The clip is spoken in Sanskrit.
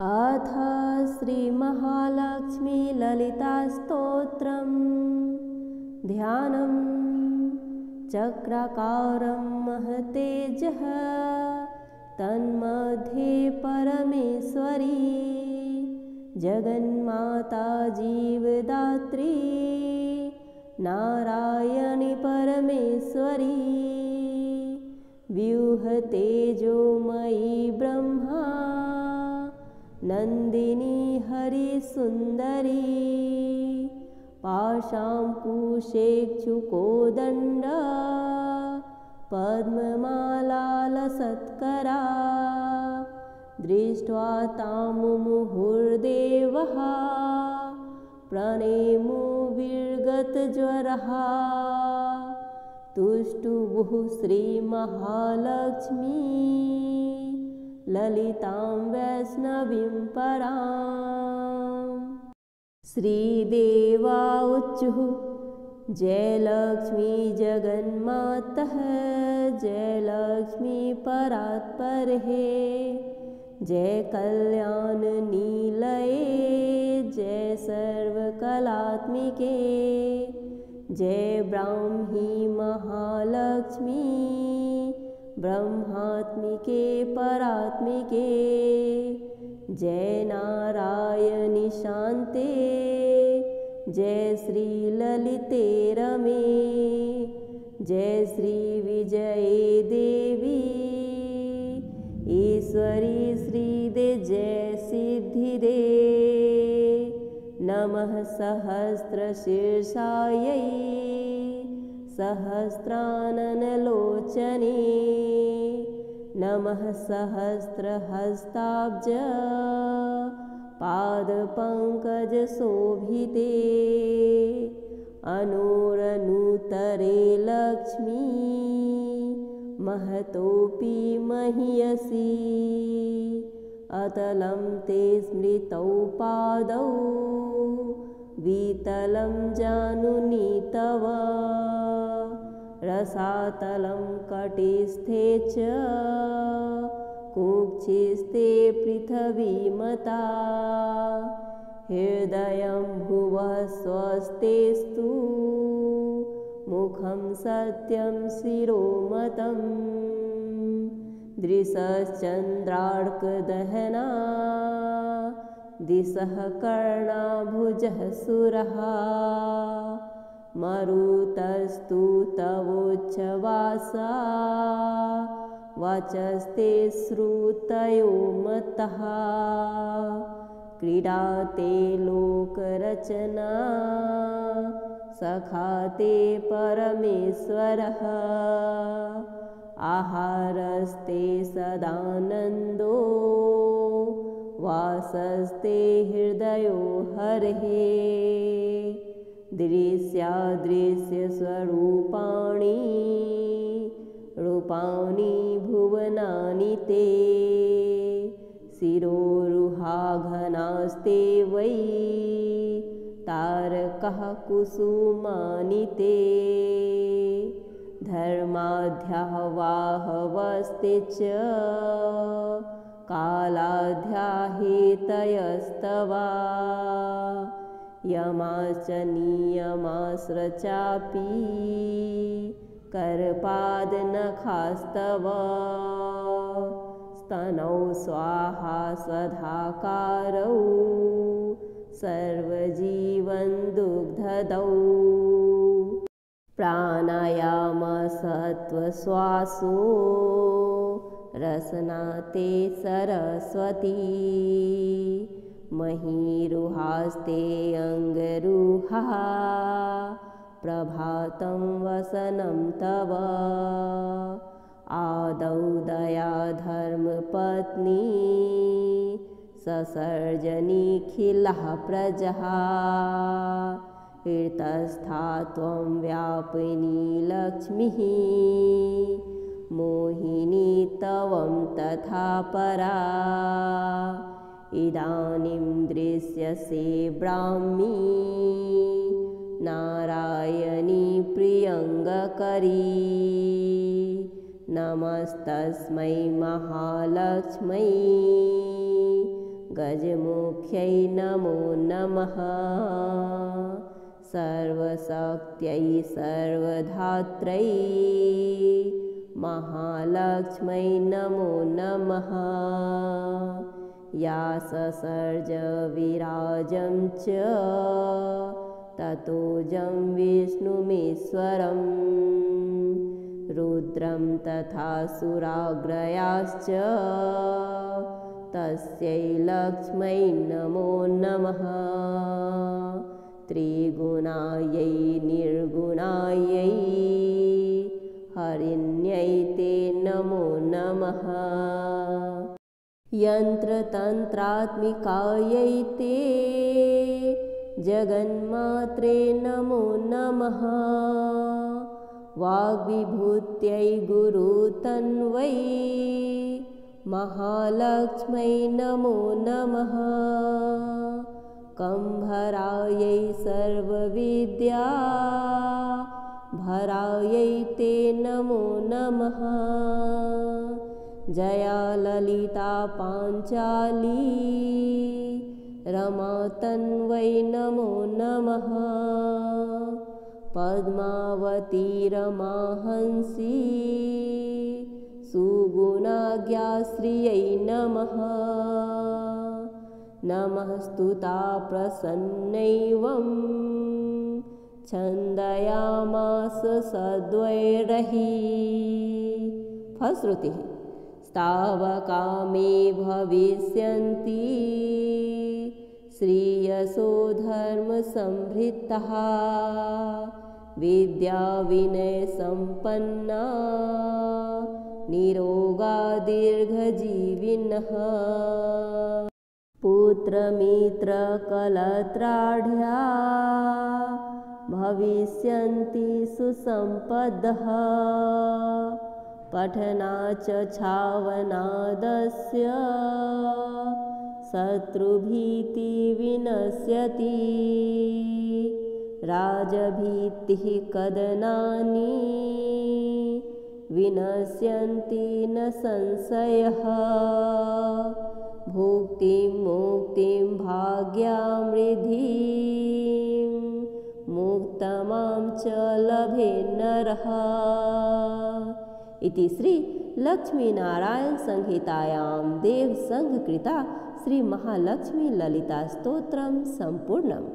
अथ श्रीमहालक्ष्मी ललितास्तोत्रम् ध्यानं चक्राकारं महतेजः तन्मध्ये परमेश्वरी जगन्माता जीवदात्री नारायणी परमेश्वरी व्यूहतेजोमयी ब्रह्मा नन्दिनी हरिसुन्दरी पाशाङ्कुशेक्षुकोदण्ड पद्ममालालसत्करा दृष्ट्वा तां मुहुर्देवः प्रणेमो विर्गतज्वरः तुष्टुभुः श्रीमहालक्ष्मी ललितां वैष्णवीं पराम्। श्रीदेवावुचुः जय लक्ष्मी जगन्मातः जय लक्ष्मी परात्परे जय कल्याणनिलये जय सर्वकलात्मिके जय ब्राह्मी महालक्ष्मी ब्रह्मात्मिके परात्मिके जय नारायणी शान्ते जय श्री ललिते रमे जय श्री विजये देवी ईश्वरी श्रीदे जय सिद्धिदे नमः सहस्रशीर्षायै सहस्राननलोचने नमः सहस्रहस्ताब्ज पादपङ्कजशोभिते अनूरनूतरे लक्ष्मी महतोऽपि महीयसी अतलं ते स्मृतौ पादौ वितलं जानुनि तव रसातलं कटिस्थे च कुक्षिस्ते पृथिवीमता हृदयं भुवः स्वस्तेस्तु मुखं सत्यं शिरोमतम् दृशश्चन्द्रार्कदहना दिशः कर्णाभुजः सुरः मरुतस्तु तवोच्छवासा वाचस्ते श्रुतयो मतः क्रीडाते लोकरचना सखाते परमेश्वरः आहारस्ते सदानन्दो वासस्ते हृदयो हरेः दृश्यादृश्यस्वरूपाणि रूपाणि भुवनानि ते शिरोरुहाघनास्ते वै तारकः कुसुमानि ते धर्माढ्याः वाहवस्ते च कालाढ्या हेतयस्तवा यमाश्च नियमाश्च करपादनखास्तव स्तनौ स्वाहा स्वधाकारौ सर्वजीवन दुग्धदौ प्राणायामसत्त्वश्वासो रसना ते सरस्वती महीरुहास्ते अङ्गरुहा प्रभातं वसनं तव आदौ दया धर्मपत्नी ससर्जनीखिलः प्रजः इतस्था त्वं व्यापिनी लक्ष्मीः मोहिनी तवं तथा परा इदानीं दृश्यसे ब्राह्मी नारायणी प्रियङ्गकरी नमस्तस्मै महालक्ष्मै गजमुख्यै नमो नमः सर्वशक्त्यै सर्वधात्रै महालक्ष्मै नमो नमः या ससर्ज विराजं च ततोजं विष्णुमीश्वरं रुद्रं तथा सुराग्रयाश्च तस्यै लक्ष्मै नमो नमः त्रिगुणायै निर्गुणायै हरिण्यै ते नमो नमः यन्त्रतन्त्रात्मिकायै ते जगन्मात्रे नमो नमः वाग्विभूत्यै गुरुतन्वै महालक्ष्मै नमो नमः कम्भरायै सर्वविद्या भरायै ते नमो नमः जया ललिता पाञ्चाली रमातन्वै नमो नमः पद्मावती रमाहंसी सुगुणाज्ञाश्रियै नमः नमस्तुता प्रसन्नैवं छन्दयामास सद्वैरहि फलश्रुतिः तावका मे भविष्यन्ति श्रीयसो धर्मसंवृत्ताः विद्याविनयसम्पन्ना निरोगा दीर्घजीविनः पुत्रमित्रकलत्राढ्या भविष्यन्ति सुसम्पदः पठना च छावनादस्य शत्रुभीतिविनश्यति राजभीतिः कदनानि विनश्यन्ति न संशयः भुक्तिं मुक्तिं भाग्यामृद्धिं मुक्तमां च लभे नरः इति श्री लक्ष्मीनारायण संहितायां देवसंघकृता श्री महालक्ष्मी ललिता स्तोत्रं सम्पूर्णम्।